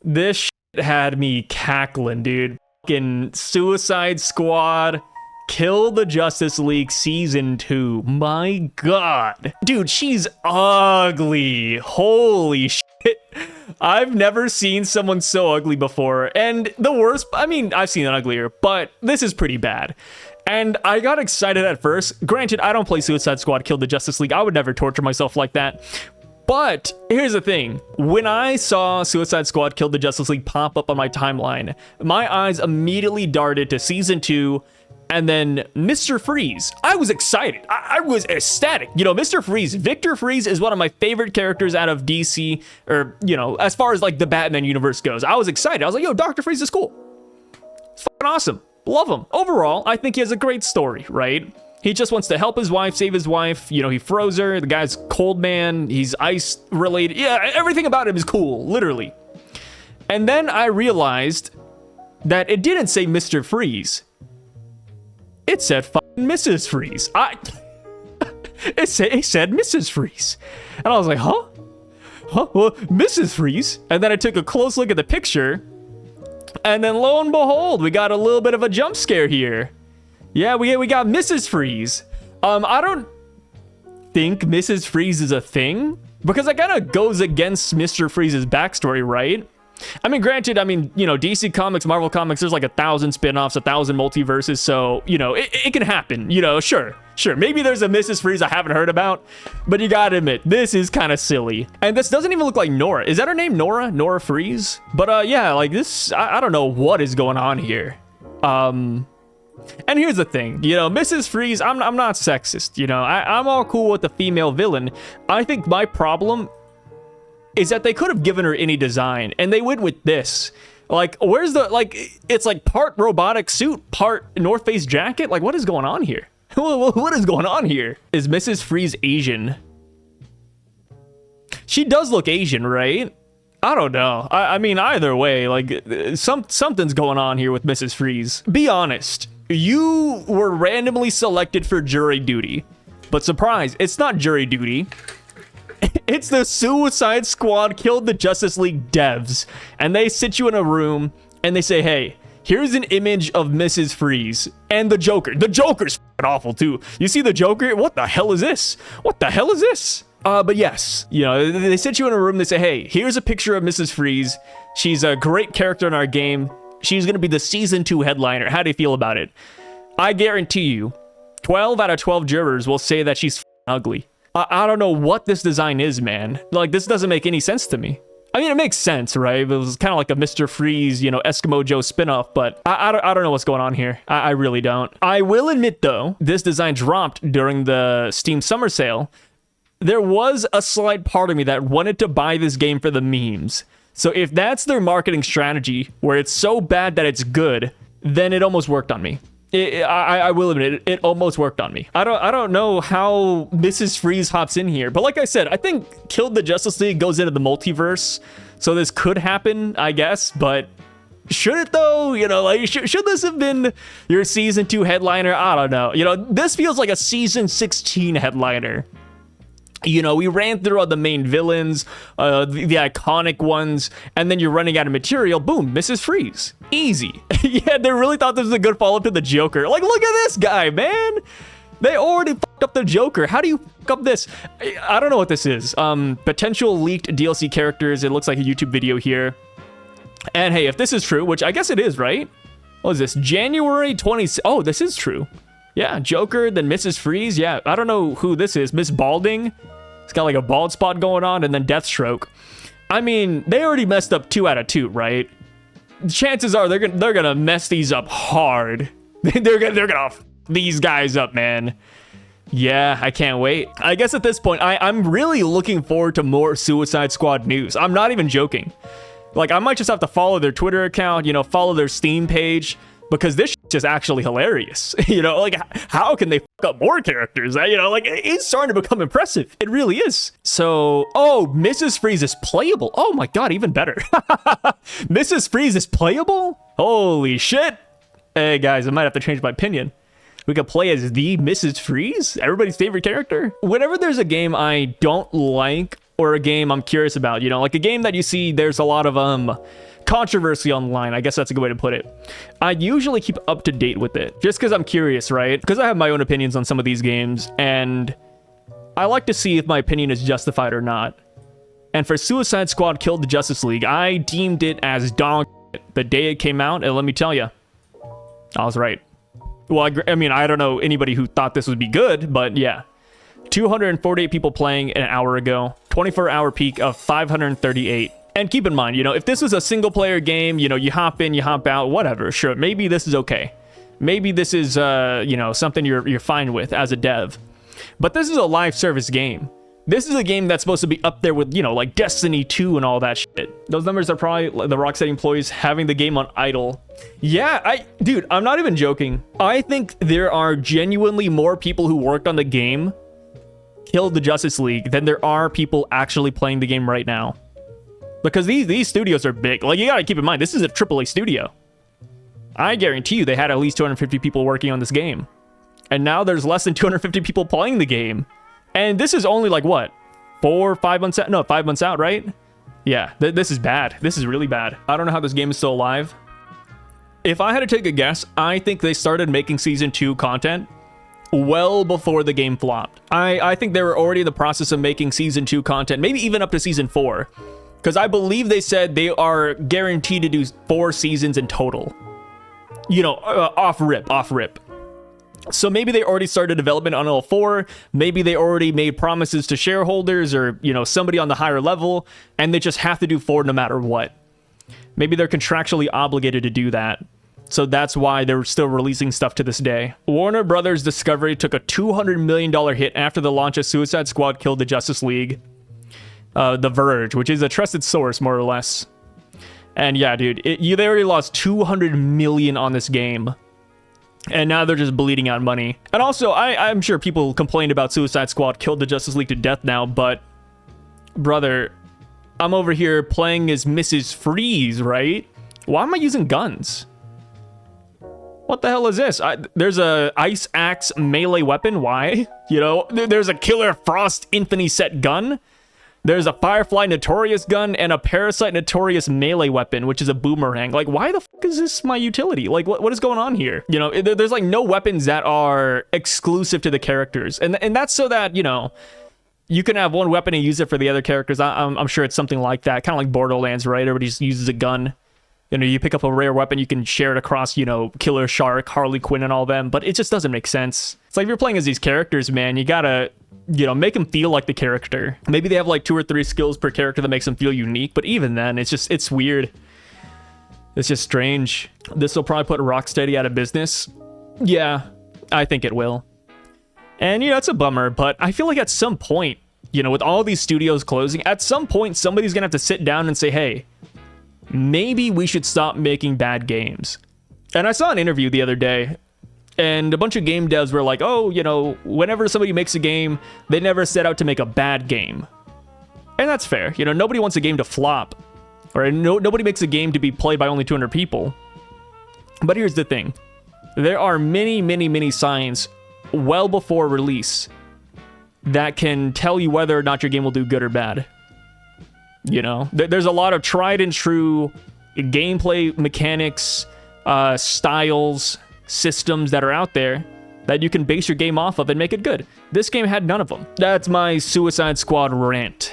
This shit had me cackling, dude. Fucking Suicide Squad Kill the Justice League Season 2. My God. Dude, she's ugly. Holy shit. I've never seen someone so ugly before. And the worst, I mean, I've seen it uglier, but this is pretty bad. And I got excited at first. Granted, I don't play Suicide Squad Kill the Justice League. I would never torture myself like that. But here's the thing. When I saw Suicide Squad Kill the Justice League pop up on my timeline, my eyes immediately darted to Season 2 and then Mr. Freeze. I was excited. I was ecstatic. You know, Mr. Freeze, Victor Freeze is one of my favorite characters out of DC, or, you know, as far as like the Batman universe goes. I was excited. I was like, yo, Dr. Freeze is cool. It's fucking awesome. Love him. Overall, I think he has a great story, right? He just wants to help his wife, save his wife. You know, he froze her. The guy's cold man. He's ice related. Yeah, everything about him is cool, literally. And then I realized that it didn't say Mr. Freeze. It said fucking Mrs. Freeze. It said Mrs. Freeze. And I was like, huh? Well, Mrs. Freeze. And then I took a close look at the picture. And then lo and behold, we got a little bit of a jump scare here. Yeah, we got Mrs. Freeze. I don't think Mrs. Freeze is a thing, because that kind of goes against Mr. Freeze's backstory, right? I mean, granted, I mean, you know, DC Comics, Marvel Comics, there's like 1,000 spin-offs, 1,000 multiverses, so, you know, it can happen, you know, sure. Maybe there's a Mrs. Freeze I haven't heard about, but you gotta admit, this is kind of silly. And this doesn't even look like Nora. Is that her name, Nora? Nora Freeze? But, yeah, like this, I don't know what is going on here. And here's the thing, you know, Mrs. Freeze, I'm not sexist, you know, I'm all cool with the female villain. I think my problem is that they could have given her any design, and they went with this. Like, where's the, like, it's like part robotic suit, part North Face jacket? Like, what is going on here? What is going on here? Is Mrs. Freeze Asian? She does look Asian, right? I don't know. I mean, either way, like, something's going on here with Mrs. Freeze. Be honest. You were randomly selected for jury duty, but surprise, it's not jury duty. It's the Suicide Squad Killed the Justice League devs, and they sit you in a room and they say, hey, here's an image of Mrs. Freeze and the Joker. The Joker's f***ing awful too. You see the Joker? What the hell is this? What the hell is this? But yes, you know, they sit you in a room, they say, hey, here's a picture of Mrs. Freeze. She's a great character in our game. She's going to be the Season 2 headliner. How do you feel about it? I guarantee you, 12 out of 12 jurors will say that she's f***ing ugly. I don't know what this design is, man. Like, this doesn't make any sense to me. I mean, it makes sense, right? It was kind of like a Mr. Freeze, you know, Eskimo Joe spinoff, but I don't know what's going on here. I really don't. I will admit, though, this design dropped during the Steam Summer Sale. There was a slight part of me that wanted to buy this game for the memes. So if that's their marketing strategy, where it's so bad that it's good, then it almost worked on me. I will admit, it almost worked on me. I don't know how Mrs. Freeze hops in here, but like I said, I think Killed the Justice League goes into the multiverse, so this could happen, I guess, but should it though? You know, like, should this have been your Season 2 headliner? I don't know. You know, this feels like a Season 16 headliner. You know, we ran through all the main villains, the iconic ones, and then you're running out of material. Boom, Mrs. Freeze. Easy. Yeah, they really thought this was a good follow-up to the Joker. Like, look at this guy, man. They already fucked up the Joker. How do you fuck up this? I don't know what this is. Potential leaked DLC characters. It looks like a YouTube video here. And hey, if this is true, which I guess it is, right? What is this? January 20th. Oh, this is true. Yeah, Joker, then Mrs. Freeze. Yeah, I don't know who this is. Miss Balding. It's got like a bald spot going on, and then Deathstroke. I mean, they already messed up 2 out of 2, right? Chances are they're gonna mess these up hard. they're gonna f these guys up, man. Yeah, I can't wait. I guess at this point, I'm really looking forward to more Suicide Squad news. I'm not even joking. Like, I might just have to follow their Twitter account, you know, follow their Steam page, because this shit's just actually hilarious. You know, like, how can they fuck up more characters? You know, like, it's starting to become impressive. It really is. So, oh, Mrs. Freeze is playable. Oh my God, even better. Mrs. Freeze is playable? Holy shit. Hey guys, I might have to change my opinion. We could play as the Mrs. Freeze, everybody's favorite character. Whenever there's a game I don't like, or a game I'm curious about, you know, like a game that you see there's a lot of controversy online. I guess that's a good way to put it. I usually keep up to date with it just because I'm curious, right? Because I have my own opinions on some of these games, and I like to see if my opinion is justified or not. And for Suicide Squad Killed the Justice League, I deemed it as dog shit the day it came out, and let me tell you, I was right. Well, I mean, I don't know anybody who thought this would be good, but yeah. 248 people playing an hour ago, 24-hour peak of 538. And keep in mind, you know, if this was a single-player game, you know, you hop in, you hop out, whatever, sure, maybe this is okay. Maybe this is, you know, something you're fine with as a dev. But this is a live service game. This is a game that's supposed to be up there with, you know, like Destiny 2 and all that shit. Those numbers are probably the Rocksteady employees having the game on idle. Yeah, dude, I'm not even joking. I think there are genuinely more people who worked on the game Killed the Justice League than there are people actually playing the game right now. Because these studios are big. Like, you gotta keep in mind, this is a AAA studio. I guarantee you they had at least 250 people working on this game. And now there's less than 250 people playing the game. And this is only like, what? 4 or 5 months out? No, 5 months out, right? Yeah, this is bad. This is really bad. I don't know how this game is still alive. If I had to take a guess, I think they started making Season 2 content well before the game flopped. I think they were already in the process of making Season 2 content, maybe even up to Season 4. Because I believe they said they are guaranteed to do 4 seasons in total. You know, off rip. So maybe they already started development on all 4. Maybe they already made promises to shareholders or, you know, somebody on the higher level, and they just have to do 4 no matter what. Maybe they're contractually obligated to do that. So that's why they're still releasing stuff to this day. Warner Brothers Discovery took a $200 million hit after the launch of Suicide Squad Killed the Justice League. The Verge, which is a trusted source, more or less. And yeah, dude, they already lost $200 million on this game. And now they're just bleeding out money. And also, I'm sure people complained about Suicide Squad Killed the Justice League to death now, but brother, I'm over here playing as Mrs. Freeze, right? Why am I using guns? What the hell is this? There's a Ice Axe melee weapon. Why? You know, there's a Killer Frost Infinity set gun. There's a Firefly Notorious gun and a Parasite Notorious melee weapon, which is a boomerang. Like, why the fuck is this my utility? Like, what is going on here? You know, there's like no weapons that are exclusive to the characters. And that's so that, you know, you can have one weapon and use it for the other characters. I'm sure it's something like that. Kind of like Borderlands, right? Everybody just uses a gun. You know, you pick up a rare weapon, you can share it across, you know, Killer Shark, Harley Quinn, and all them, but it just doesn't make sense. It's like if you're playing as these characters, man, you gotta, you know, make them feel like the character. Maybe they have like 2 or 3 skills per character that makes them feel unique, but even then, it's weird. It's just strange. This will probably put Rocksteady out of business. Yeah, I think it will. And, you know, it's a bummer, but I feel like at some point, you know, with all these studios closing, at some point, somebody's gonna have to sit down and say, hey, maybe we should stop making bad games. And I saw an interview the other day, and a bunch of game devs were like, oh, you know, whenever somebody makes a game, they never set out to make a bad game. And that's fair. You know, nobody wants a game to flop. Or nobody makes a game to be played by only 200 people. But here's the thing. There are many signs well before release that can tell you whether or not your game will do good or bad. You know, there's a lot of tried and true gameplay mechanics, styles, systems that are out there that you can base your game off of and make it good. This game had none of them. That's my Suicide Squad rant.